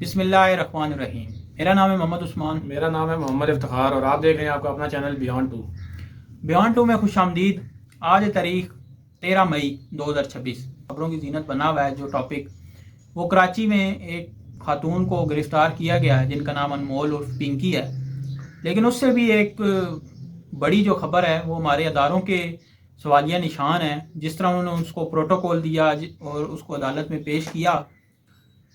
बिस्मिल्लाहिर्रहमानिर्रहीम। मेरा नाम है मोहम्मद उस्मान। मेरा नाम है मोहम्मद इफ्तिखार और आप देख रहे हैं आपका अपना channel beyond two. Beyond two में खुशामदीद। आज तारीख 13 मई 2026। खबरों की जीनत बना हुआ है जो टॉपिक, वो कराची में एक खातून को गिरफ़्तार किया गया है जिनका नाम अनमोल उर्फ पिंकी है। लेकिन उससे भी एक बड़ी जो खबर है वो हमारे अदारों के सवालिया निशान है। जिस तरह उन्होंने उसको प्रोटोकॉल दिया और उसको अदालत में पेश किया,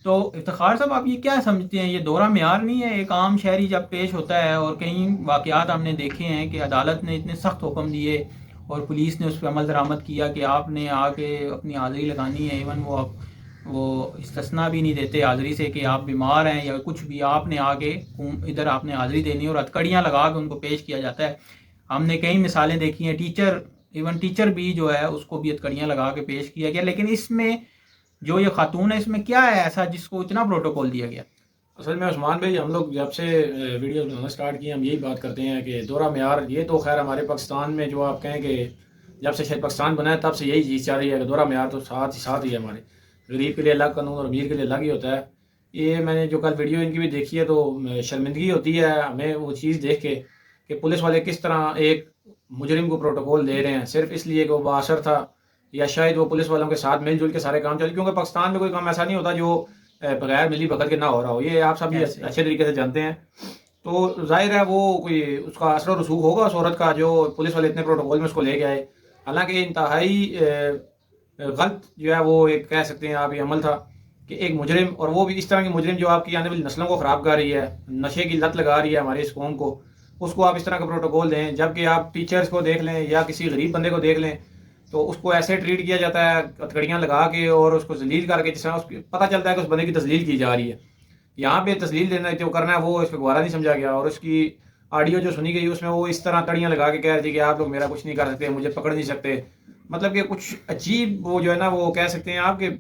तो इफ्तिखार साहब आप ये क्या समझते हैं, ये दोहरा मेयार नहीं है? एक आम शहरी जब पेश होता है, और कई वाक़यात हमने देखे हैं कि अदालत ने इतने सख्त हुक्म दिए और पुलिस ने उस पर अमल दरामद किया कि आपने आके अपनी हाज़िरी लगानी है। इवन वो इस्तिस्ना भी नहीं देते हाज़िरी से कि आप बीमार हैं या कुछ भी, आपने आके इधर आपने हाज़िरी देनी है और हथकड़ियाँ लगा के उनको पेश किया जाता है। हमने कई मिसालें देखी हैं, इवन टीचर भी जो है उसको भी हथकड़ियाँ लगा के पेश किया गया। लेकिन इसमें जो ये खातून है, इसमें क्या है ऐसा जिसको इतना प्रोटोकॉल दिया गया? असल में उस्मान भाई, हम लोग जब से वीडियो बनाना स्टार्ट किए हम यही बात करते हैं कि दोहरा मेयार, ये तो खैर हमारे पाकिस्तान में जो आप कहें कि जब से शायद पाकिस्तान बना है तब से यही चीज़ चल रही है कि दोहरा मेयार तो साथ ही है हमारे। गरीब के लिए अलग कानून और अमीर के लिए अलग ही होता है। ये मैंने जो कल वीडियो इनकी भी देखी है तो शर्मिंदगी होती है हमें वो चीज़ देख के कि पुलिस वाले किस तरह एक मुजरिम को प्रोटोकॉल दे रहे हैं सिर्फ इसलिए कि वो बाअसर था, या शायद वो पुलिस वालों के साथ मिलजुल के सारे काम चले। क्योंकि पाकिस्तान में कोई काम ऐसा नहीं होता जो बगैर मिली भगत के ना हो रहा हो, ये आप सब भी अच्छे तरीके से जानते हैं। तो जाहिर है वो कोई उसका असर और रसूख होगा उस औरत का जो पुलिस वाले इतने प्रोटोकॉल में उसको ले गए। हालांकि इंतहाई गलत जो है वो एक कह सकते हैं आप ये अमल था कि एक मुजरिम, और वो भी इस तरह की मुजरिम जो आपकी आने वाली नस्लों को ख़राब कर रही है, नशे की लत लगा रही है हमारी इस कौम को, उसको आप इस तरह का प्रोटोकॉल दें। जबकि आप टीचर्स को देख लें या किसी गरीब बंदे को देख लें तो उसको ऐसे ट्रीट किया जाता है हथकड़ियाँ लगा के और उसको जलील करके, जिस तरह उसको पता चलता है कि उस बंदे की तस्लील की जा रही है। यहाँ पे तस्लील देना जो करना है वो इस पर गवारा नहीं समझा गया। और उसकी ऑडियो जो सुनी गई उसमें वो इस तरह तड़ियाँ लगा के कह रही थी कि आप लोग मेरा कुछ नहीं कर सकते, मुझे पकड़ नहीं सकते। मतलब कि कुछ अजीब वो जो है ना वो कह सकते हैं आपके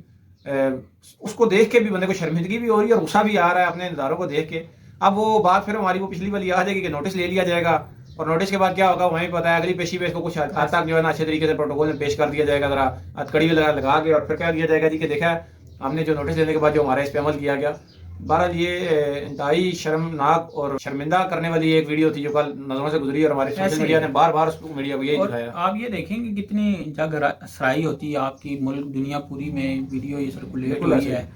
उसको देख के भी बंदे को शर्मिंदगी भी हो रही है और गुस्सा भी आ रहा है अपने नज़ारों को देख के। अब वो बात फिर हमारी वो पिछली वाली आ जाएगी कि नोटिस ले लिया जाएगा, और नोटिस के बाद क्या होगा वहीं पता है। अगली पेशी पे इसको कुछ हद तक जो है ना अच्छे तरीके से प्रोटोकॉल में पेश कर दिया जाएगा, जरा हथकड़ी लगा के, और फिर क्या दिया जाएगा जी कि देखा हमने जो नोटिस लेने के बाद जो हमारे इस पर अमल किया गया। बहरहाल ये इंतहाई शर्मनाक और शर्मिंदा करने वाली एक वीडियो थी जो कल नजरों से गुजरी और हमारे सोशल मीडिया ने बार बार मीडिया को यही दिखाया। आप ये देखेंगे कितनी जग सराई होती है आपकी मुल्क दुनिया पूरी में, वीडियो ये सर्कुलेट हुई है।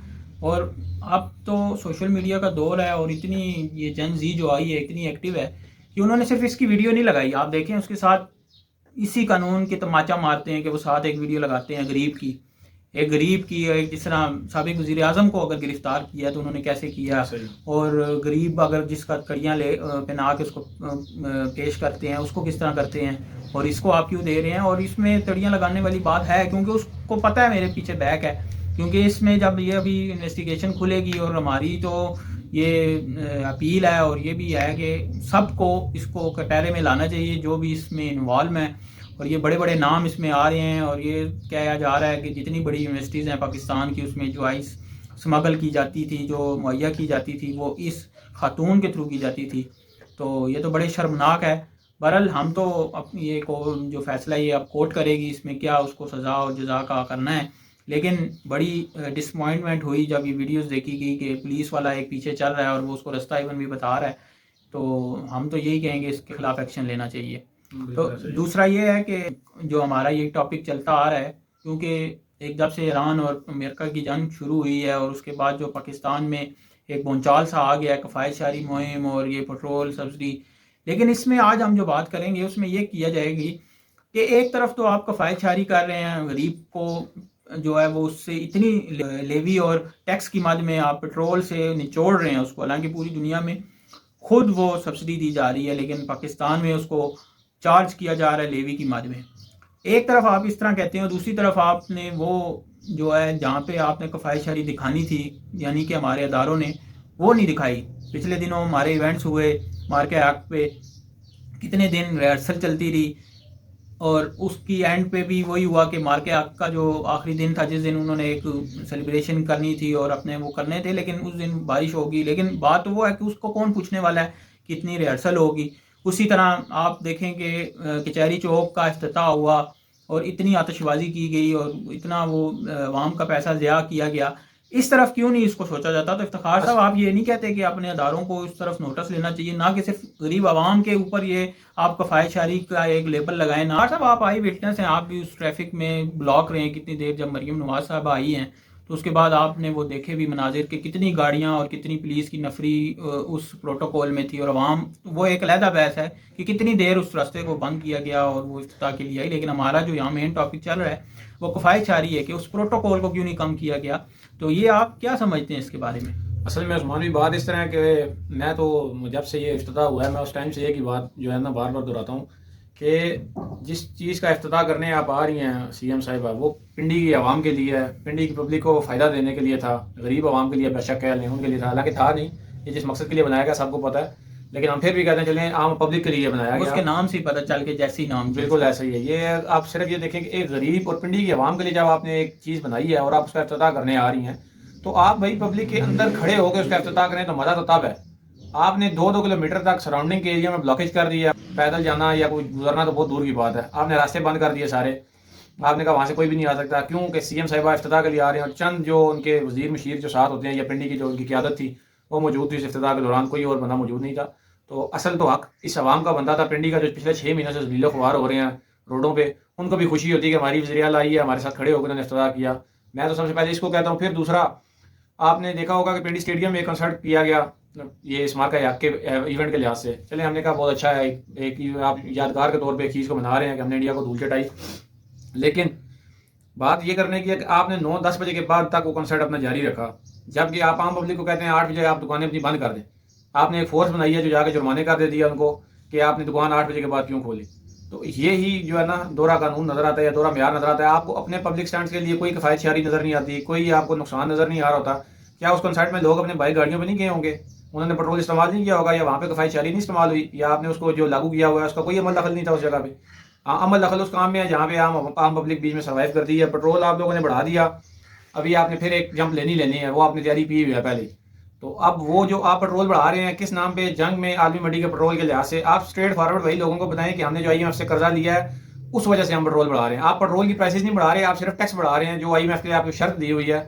और अब तो सोशल मीडिया का दौर है और इतनी ये जेन जी जो आई है इतनी एक्टिव है कि उन्होंने सिर्फ इसकी वीडियो नहीं लगाई। आप देखें उसके साथ इसी कानून के तमाचा मारते हैं कि वो साथ एक वीडियो लगाते हैं एक गरीब की एक जिस तरह साबिक वज़ीर आज़म को अगर गिरफ्तार किया तो उन्होंने कैसे किया, और गरीब अगर जिसका कड़ियाँ ले पहना के उसको पेश करते हैं उसको किस तरह करते हैं, और इसको आप क्यों दे रहे हैं। और इसमें तड़ियाँ लगाने वाली बात है क्योंकि उसको पता है मेरे पीछे बैक है, क्योंकि इसमें जब ये अभी इन्वेस्टिगेशन खुलेगी और हमारी तो ये अपील है और ये भी है कि सबको इसको कटहरे में लाना चाहिए जो भी इसमें इन्वॉल्व हैं। और ये बड़े बड़े नाम इसमें आ रहे हैं और ये कहा जा रहा है कि जितनी बड़ी यूनिवर्सिटीज़ हैं पाकिस्तान की उसमें जो आइस स्मगल की जाती थी, जो मुहैया की जाती थी, वो इस खातून के थ्रू की जाती थी। तो ये तो बड़े शर्मनाक है। बहरहाल हम तो अपनी ये को जो फैसला ये अब कोर्ट करेगी इसमें क्या उसको सज़ा और जज़ा का करना है। लेकिन बड़ी डिसअपॉइंटमेंट हुई जब ये वीडियोस देखी गई कि पुलिस वाला एक पीछे चल रहा है और वो उसको रास्ता इवन भी बता रहा है। तो हम तो यही कहेंगे इसके खिलाफ एक्शन लेना चाहिए। तो दूसरा ये है कि जो हमारा ये टॉपिक चलता आ रहा है, क्योंकि एक जब से ईरान और अमेरिका की जंग शुरू हुई है और उसके बाद जो पाकिस्तान में एक भूचाल सा आ गया है, कफ़ायतशारी मुहिम और ये पेट्रोल सब्सिडी। लेकिन इसमें आज हम जो बात करेंगे उसमें ये किया जाएगी कि एक तरफ तो आप कफ़ायतशारी कर रहे हैं, गरीब को जो है वो उससे इतनी लेवी और टैक्स की मद में आप पेट्रोल से निचोड़ रहे हैं उसको, हालांकि पूरी दुनिया में खुद वो सब्सिडी दी जा रही है लेकिन पाकिस्तान में उसको चार्ज किया जा रहा है लेवी की मद में। एक तरफ आप इस तरह कहते हैं और दूसरी तरफ आपने वो जो है जहाँ पे आपने कफ़ायतशारी दिखानी थी यानी कि हमारे अदारों ने वो नहीं दिखाई। पिछले दिनों हमारे इवेंट्स हुए मार्के एक्ट पे, कितने दिन रिहर्सल चलती रही और उसकी एंड पे भी वही हुआ कि मार्के एक्ट का जो आखिरी दिन था जिस दिन उन्होंने एक सेलिब्रेशन करनी थी और अपने वो करने थे, लेकिन उस दिन बारिश होगी। लेकिन बात वो है कि उसको कौन पूछने वाला है कितनी रिहर्सल होगी। उसी तरह आप देखें कि कचहरी चौक का इफ्तिताह हुआ और इतनी आतिशबाजी की गई और इतना वो आवाम का पैसा ज़िया किया गया। इस तरफ क्यों नहीं इसको सोचा जाता? तो इफ्तिखार साहब, आप ये नहीं कहते कि अपने अदारों को इस तरफ नोटिस लेना चाहिए, ना कि सिर्फ गरीब आवाम के ऊपर ये आप कफायतशारी का एक लेबल लगाएं? ना साहब, आप आई विटनेस हैं, आप भी उस ट्रैफिक में ब्लॉक रहे हैं कितनी देर, जब मरीम नवाज साहब आई हैं तो उसके बाद आपने वो देखे भी मनाजिर के कितनी गाड़ियां और कितनी पुलिस की नफरी उस प्रोटोकॉल में थी, और अवाम, वो एक अलहदा बहस है कि कितनी देर उस रास्ते को बंद किया गया और वो इफ्तिताह के लिए आई। लेकिन हमारा जो यहाँ मेन टॉपिक चल रहा है वो कफायतशारी है कि उस प्रोटोकॉल को क्यों नहीं कम किया गया। तो ये आप क्या समझते हैं इसके बारे में? असल में उस्मानवी बात इस तरह है कि मैं तो जब से ये इफ्तिताह हुआ है मैं उस टाइम से एक ही बात जो है ना बार बार दोहराता हूँ कि जिस चीज़ का इफ्तिताह करने आप आ रही हैं सीएम साहिबा, वो पिंडी की आवाम के लिए है, पिंडी की पब्लिक को फ़ायदा देने के लिए था, गरीब आवाम के लिए बेशक कह लें उनके लिए था, हालांकि था नहीं, ये जिस मकसद के लिए बनाया गया सबको पता है, लेकिन हम फिर भी कहते हैं चलें आम पब्लिक के लिए बनाया गया। उसके नाम से ही पता चल के जैसी नाम, बिल्कुल ऐसा ही है ये। आप सिर्फ ये देखें कि एक गरीब और पिंडी की आवाम के लिए जब आपने एक चीज़ बनाई है और आप उसका इफ्तिताह करने आ रही हैं, तो आप भाई पब्लिक के अंदर खड़े होकर उसका इफ्तिताह करें तो मज़ा तो तब है। आपने 2-2 किलोमीटर तक सराउंडिंग के एरिया में ब्लॉकेज कर दिया, पैदल जाना या कोई गुजरना तो बहुत दूर की बात है, आपने रास्ते बंद कर दिए सारे, आपने कहा वहाँ से कोई भी नहीं आ सकता। क्यों कि सीएम साहिबा इफ्तिताह के लिए आ रहे हैं और चंद जो उनके वजीर मशीर जो साथ होते हैं या पिंडी की जो उनकी क़यादत थी वो मौजूद थी इस इफ्तिताह के दौरान, कोई और बंदा मौजूद नहीं था। तो असल तो हक इस आवाम का बनता था, पिंडी का जो पिछले 6 महीनों से ज़लीलो ख्वार हो रहे हैं रोडों पर, उनको भी खुशी होती है कि हमारी वज़ीर-ए-आला आई है, हमारे साथ खड़े होकर उन्होंने इफ्तिताह किया। मैं तो सबसे पहले इसको कहता हूँ। फिर दूसरा, आपने देखा होगा कि पिंडी स्टेडियम में एक कंसर्ट किया गया, ये इस्मार का याद के इवेंट के लिहाज से, चले हमने कहा बहुत अच्छा है, एक आप यादगार के तौर पे एक चीज़ को मना रहे हैं कि हमने इंडिया को धूल चटाई। लेकिन बात ये करने की है कि आपने 9-10 बजे के बाद तक वो कंसर्ट अपना जारी रखा, जबकि आप आम पब्लिक को कहते हैं 8 बजे आप दुकानें अपनी बंद कर दें। आपने एक फोर्स बनाई है जो जाके जुर्माने कर दे दिया उनको कि आपने दुकान 8 बजे के बाद क्यों खोली। तो ये ही जो है ना दोहरा कानून नज़र आता है या दोहरा म्यार नज़र आता है। आपको अपने पब्लिक स्टैंड के लिए कोई किफ़ायतशारी नज़र नहीं आती, कोई आपको नुकसान नज़र नहीं आ रहा होता। क्या उस कंसर्ट में लोग अपने बाइक गाड़ियों पर नहीं गए होंगे, उन्होंने पेट्रोल इस्तेमाल नहीं किया होगा, या वहाँ पे किफ़ायतशारी नहीं इस्तेमाल हुई, या आपने उसको जो लागू किया हुआ है उसका कोई अमल दखल नहीं था उस जगह पे। अमल दखल उस काम में है जहाँ पे आम पब्लिक बीच में सर्वाइव करती है। पेट्रोल आप लोगों ने बढ़ा दिया, अभी आपने फिर एक जंप लेनी है, वो आपने तैयारी की हुई है पहले। तो अब वो जो आप पेट्रोल बढ़ा रहे हैं किस नाम पे, जंग में आलमी मंडी के पेट्रोल के लिहाज से, आप स्ट्रेट फॉरवर्ड वही लोगों को बताएं कि हमने जो IMF से कर्जा लिया है उस वजह से हम पेट्रोल बढ़ा रहे हैं। आप पेट्रोल की प्राइसेस नहीं बढ़ा रहे, आप सिर्फ टैक्स बढ़ा रहे हैं जो IMF के लिए आपको शर्त दी हुई है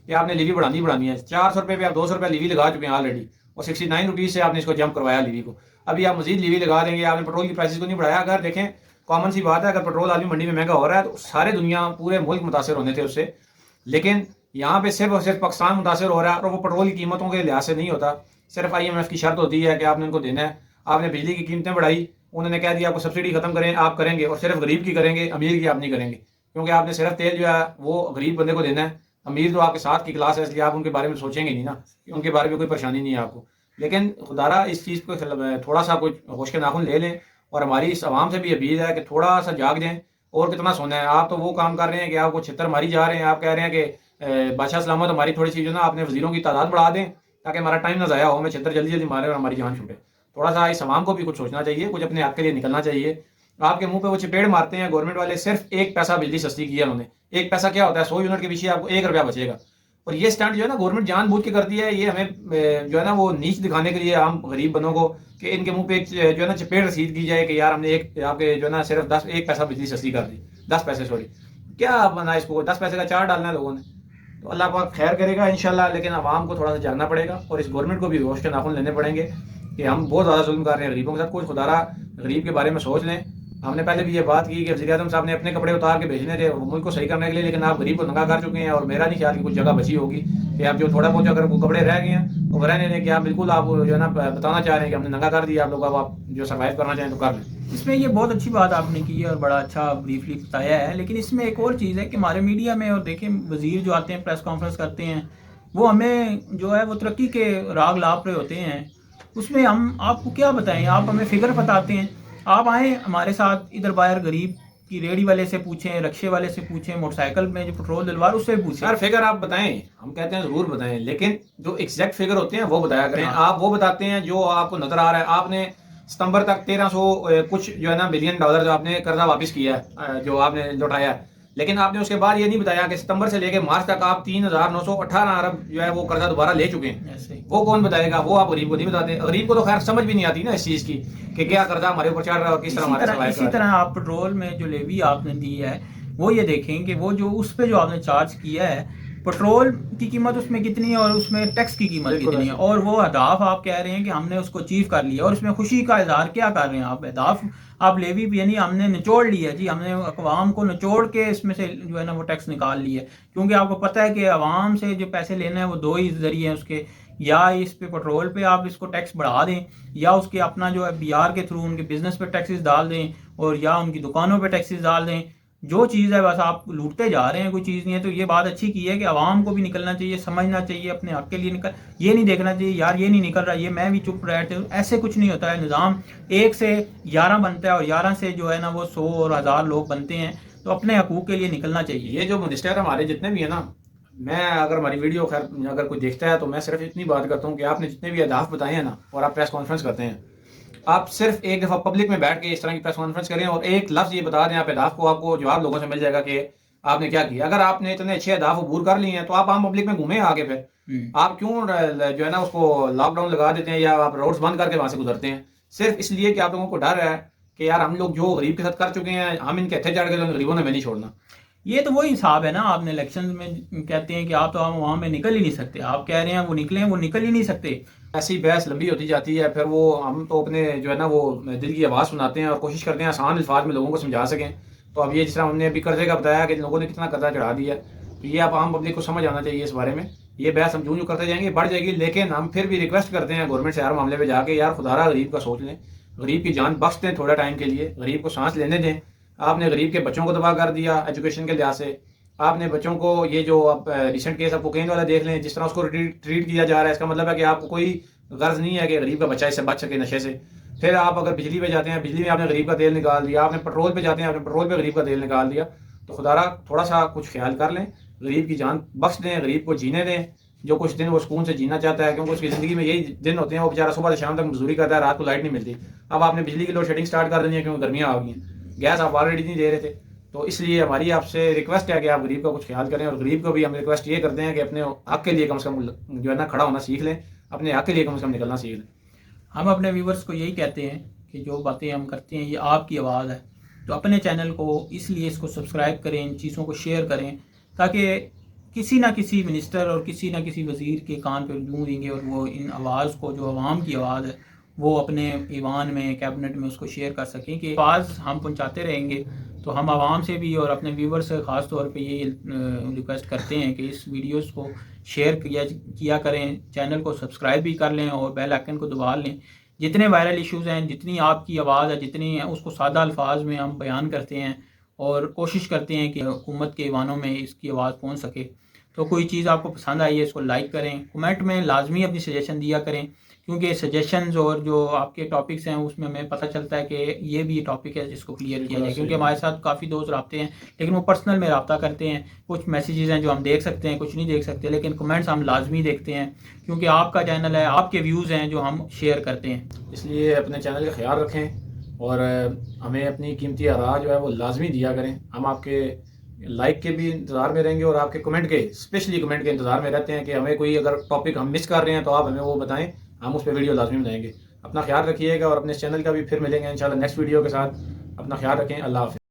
कि आपने लीवी बढ़ानी है। 400 रुपये पे आप 200 रुपये लीवी लगा चुके हैं ऑलरेडी, और 69 रुपीज़ से आपने इसको जंप करवाया लीवी को। अभी आप मजीद लीवी लगा देंगे, आपने पेट्रोल की प्राइसेस को नहीं बढ़ाया। अगर देखें कॉमन सी बात है, अगर पेट्रोल आलमी मंडी में महंगा हो रहा है तो सारे दुनिया पूरे मुल्क मुतासर होने थे उससे, लेकिन यहाँ पे सिर्फ और सिर्फ पाकिस्तान मुतासर हो रहा है। और वो पेट्रोल की कीमतों के लिहाज से नहीं होता, सिर्फ IMF की शर्त होती है कि आपने उनको देना है। आपने बिजली की कीमतें बढ़ाई, उन्होंने कह दिया आपको सब्सिडी खत्म करें, आप करेंगे और सिर्फ गरीब की करेंगे, अमीर की आप नहीं करेंगे, क्योंकि आपने सिर्फ तेल जो है वो गरीब बंदे को देना है। अमीर तो आपके साथ की क्लास है, इसलिए आप उनके बारे में सोचेंगे नहीं ना, उनके बारे में कोई परेशानी नहीं है आपको। लेकिन खुदारा इस चीज़ को थोड़ा सा कुछ होश के नाखुन ले लें, और हमारी इस आवाम से भी अपील है कि थोड़ा सा जाग जाएं। और कितना सोना है, आप तो वो काम कर रहे हैं कि आपको छितर मारी जा रहे हैं। आप कह रहे हैं कि बादशाह सलामत हमारी थोड़ी सी जो ना अपने वजीरों की तादाद बढ़ा दें ताकि हमारा टाइम ना ज़ाया हो, हमें छितर जल्दी जल्दी मारे और हमारी जान छूटे। थोड़ा सा इस आवाम को भी कुछ सोचना चाहिए, कुछ अपने हक के लिए निकलना चाहिए। आपके मुंह पे वो चपेड़ मारते हैं गवर्नमेंट वाले, सिर्फ 1 पैसा बिजली सस्ती की है उन्होंने। 1 पैसा क्या होता है, 100 यूनिट के पीछे आपको 1 रुपया बचेगा। और ये स्टंट जो है ना गवर्नमेंट जानबूझ के करती है, ये हमें जो है ना वो नीच दिखाने के लिए आम गरीब बनों को, कि इनके मुंह पे जो है ना चपेड़ रसीद की जाए कि यार हमने आपके जो है ना सिर्फ 1 पैसा बिजली सस्ती कर दी, 10 पैसे सॉरी, क्या बना इसको, 10 पैसे का चार्ट डालना है लोगों ने। तो अल्लाह पाक खैर करेगा इंशाल्लाह, लेकिन आवाम को थोड़ा सा जागना पड़ेगा और इस गवर्नमेंट को भी होश के नाखुन लेने पड़ेंगे कि हम बहुत ज़्यादा जुल्म कर रहे हैं गरीबों के साथ। कुछ खुदारा गरीब के बारे में सोच लें। हमने पहले भी ये बात की कि वज़ीर-ए-आज़म साहब ने अपने कपड़े उतार के भेजने थे मुल्क को सही करने के लिए, लेकिन आप गरीब को नंगा कर चुके हैं। और मेरा नहीं ख्याल कि कुछ जगह बची होगी कि आप जो थोड़ा बहुत अगर वो कपड़े रह गए हैं तो रहने दें, कि आप बिल्कुल आप जो है ना बताना चाह रहे हैं कि हमने नंगा कर दिया आप लोग, अब आप जो सर्वाइव करना चाहें तो कर लें। इसमें ये बहुत अच्छी बात आपने की है और बड़ा अच्छा ब्रीफली बताया है। लेकिन इसमें एक और चीज़ है कि हमारे मीडिया में, और देखें वज़ीर जो आते हैं प्रेस कॉन्फ्रेंस करते हैं, वो हमें जो है वो तरक्की के राग लाप रहे होते हैं। उसमें हम आपको क्या बताएं, आप हमें फिगर बताते हैं। आप आएँ हमारे साथ इधर बाहर, गरीब की रेडी वाले से पूछें, रक्शे वाले से पूछें, मोटरसाइकिल में जो पेट्रोल दिलवार उससे पूछें। यार फिगर आप बताएं, हम कहते हैं ज़रूर बताएं, लेकिन जो एग्जैक्ट फिगर होते हैं वो बताया करें। आप वो बताते हैं जो आपको नजर आ रहा है। आपने सितंबर तक 1300 कुछ जो है ना बिलियन डॉलर जो आपने कर्जा वापस किया है, जो आपने लौटाया है, लेकिन आपने उसके बाद ये नहीं बताया कि सितंबर से लेकर मार्च तक आप 3918 अरब जो है वो कर्जा दोबारा ले चुके हैं। वो कौन बताएगा, वो आप गरीब को नहीं बताते। गरीब को तो खैर समझ भी नहीं आती ना इस चीज़ की कि क्या कर्जा हमारे ऊपर चढ़ रहा है और किस तरह हमारे सर्वाइव कर रहा है। इसी तरह आप पेट्रोल में जो लेवी आपने दी है वो ये देखें कि वो जो उस पर जो आपने चार्ज किया है पेट्रोल की कीमत उसमें कितनी है और उसमें टैक्स की कीमत कितनी है, और वो अहदाफ आप कह रहे हैं कि हमने उसको अचीव कर लिया, और उसमें खुशी का इजहार क्या कर रहे हैं आप? अहदाफ आप लेवी यानी हमने निचोड़ लिया जी, हमने अवाम को निचोड़ के इसमें से जो है ना वो टैक्स निकाल लिया, क्योंकि आपको पता है कि अवाम से जो पैसे लेना है वो दो ही जरिए हैं उसके, या इस पे पेट्रोल पे आप इसको टैक्स बढ़ा दें, या उसके अपना जो है BR के थ्रू उनके बिजनेस पे टैक्सेस डाल दें, और या उनकी दुकानों पे टैक्सेस डाल दें। जो चीज़ है बस आप लूटते जा रहे हैं, कोई चीज़ नहीं है। तो ये बात अच्छी की है कि आवाम को भी निकलना चाहिए, समझना चाहिए, अपने हक के लिए निकल, ये नहीं देखना चाहिए यार ये नहीं निकल रहा, ये मैं भी चुप रहते हूँ, ऐसे कुछ नहीं होता है। निज़ाम 1 से 11 बनता है और 11 से जो है ना वो 100 और 1000 लोग बनते हैं, तो अपने हकूक़ के लिए निकलना चाहिए। ये जो मिनिस्टर हमारे जितने भी है ना, मैं अगर हमारी वीडियो खैर अगर कोई देखता है तो मैं सिर्फ इतनी बात करता हूँ कि आपने जितने भी अहदाफ बताए हैं ना, और आप प्रेस कॉन्फ्रेंस करते हैं, आप सिर्फ एक दफ़ा पब्लिक में बैठ के इस तरह की प्रेस कॉन्फ्रेंस करें और एक लफ्ज़ ये बता दें आप अहदाफ को, आपको जवाब लोगों से मिल जाएगा कि आपने क्या किया। अगर आपने इतने अच्छे अहदाफ अबूर कर लिए हैं तो आप आम पब्लिक में घूमें आगे, फिर आप क्यों जो है ना उसको लॉकडाउन लगा देते हैं या आप रोड्स बंद करके वहाँ से गुजरते हैं, सिर्फ इसलिए कि आप लोगों को डर है कि यार हम लोग जो गरीब के साथ कर चुके हैं हम इनके हथे चढ़ गए, गरीबों ने नहीं छोड़ना। ये तो वही हिसाब है ना, आपने इलेक्शन में कहते हैं कि आप तो वहाँ में निकल ही नहीं सकते, आप कह रहे हैं वो निकले, वो निकल ही नहीं सकते। ऐसी बहस लंबी होती जाती है, फिर वो हम तो अपने जो है ना वो दिल की आवाज़ सुनाते हैं और कोशिश करते हैं आसान अल्फाज में लोगों को समझा सकें। तो अब ये जिस तरह हमने अभी कर्जे का बताया कि लोगों ने कितना कर्जा चढ़ा दिया, तो ये आप आम पब्लिक को समझ आना चाहिए इस बारे में। ये बहस हम जो करते जाएंगे बढ़ जाएगी, लेकिन हम फिर भी रिक्वेस्ट करते हैं गवर्नमेंट से हर मामले में जाके, यार खुदारा गरीब का सोच लें, गरीब की जान बख्श दें थोड़ा टाइम के लिए, गरीब को सांस लेने दें। आपने गरीब के बच्चों को तबाह कर दिया एजुकेशन के लिहाज से, आपने बच्चों को ये जो आप रिसेंट केस आप कोकेन वाला देख लें, जिस तरह उसको ट्रीट किया जा रहा है, इसका मतलब है कि आपको कोई गर्ज नहीं है कि गरीब का बच्चा इससे बच सके नशे से। फिर आप अगर बिजली पे जाते हैं, बिजली में आपने गरीब का तेल निकाल दिया, आपने पेट्रोल पे जाते हैं, आपने पेट्रोल पे गरीब का तेल निकाल दिया। तो खुदारा थोड़ा सा कुछ ख्याल कर लें, गरीब की जान बख्श दें, गरीब को जीने दें, जो कुछ दिन वो सुकून से जीना चाहता है, क्योंकि उसकी ज़िंदगी में यही दिन होते हैं, वो बेचारा सुबह से शाम तक मजदूरी करता है, रात को लाइट नहीं मिलती। अब आपने बिजली की लोड शेडिंग स्टार्ट कर देनी है क्योंकि गर्मियाँ आ गई हैं, गैस आप ऑलरेडी नहीं दे रहे थे। तो इसलिए हमारी आपसे रिक्वेस्ट है कि आप गरीब का कुछ ख्याल करें, और गरीब को भी हम रिक्वेस्ट ये करते हैं कि अपने हक के लिए कम से कम जो है ना खड़ा होना सीख लें, अपने हक के लिए कम से कम निकलना सीख लें। हम अपने व्यूवर्स को यही कहते हैं कि जो बातें हम करते हैं ये आपकी आवाज़ है, तो अपने चैनल को इसलिए इसको सब्सक्राइब करें, इन चीज़ों को शेयर करें, ताकि किसी ना किसी मिनिस्टर और किसी ना किसी वज़ीर के कान पर यूँ देंगे और वो इन आवाज़ को, जो आवाम की आवाज़ है, वो अपने ईवान में, कैबिनेट में उसको शेयर कर सकें। कि आवाज़ हम पहुँचाते रहेंगे तो हम आवाम से भी और अपने व्यूवर्स से ख़ास तौर पे ये रिक्वेस्ट करते हैं कि इस वीडियोस को शेयर किया करें, चैनल को सब्सक्राइब भी कर लें और बेल आइकन को दबा लें। जितने वायरल इश्यूज़ हैं, जितनी आपकी आवाज़ है, जितनी है उसको सादा अल्फाज में हम बयान करते हैं और कोशिश करते हैं कि हुकूमत के ईवानों में इसकी आवाज़ पहुँच सके। तो कोई चीज़ आपको पसंद आई है इसको लाइक करें, कमेंट में लाजमी अपनी सजेशन दिया करें, क्योंकि सजेशंस और जो आपके टॉपिक्स हैं उसमें हमें पता चलता है कि ये भी टॉपिक है जिसको क्लियर किया जाए। क्योंकि हमारे साथ काफ़ी दोस्त रबते हैं लेकिन वो पर्सनल में रब्ता करते हैं, कुछ मैसेजेस हैं जो हम देख सकते हैं, कुछ नहीं देख सकते, लेकिन कमेंट्स हम लाजमी देखते हैं क्योंकि आपका चैनल है, आपके व्यूज़ हैं जो हम शेयर करते हैं। इसलिए अपने चैनल का ख्याल रखें और हमें अपनी कीमती आरा जो है वो लाजमी दिया करें। हम आपके लाइक के भी इंतज़ार में रहेंगे और आपके कमेंट के, स्पेशली कमेंट के इंतज़ार में रहते हैं कि हमें कोई अगर टॉपिक हम मिस कर रहे हैं तो आप हमें वो बताएं, हम उस पर वीडियो लाजमी बनाएंगे। अपना ख्याल रखिएगा और अपने चैनल का भी फिर मिलेंगे इंशाल्लाह नेक्स्ट वीडियो के साथ। अपना ख्याल रखें, अल्लाह हाफ़िज़।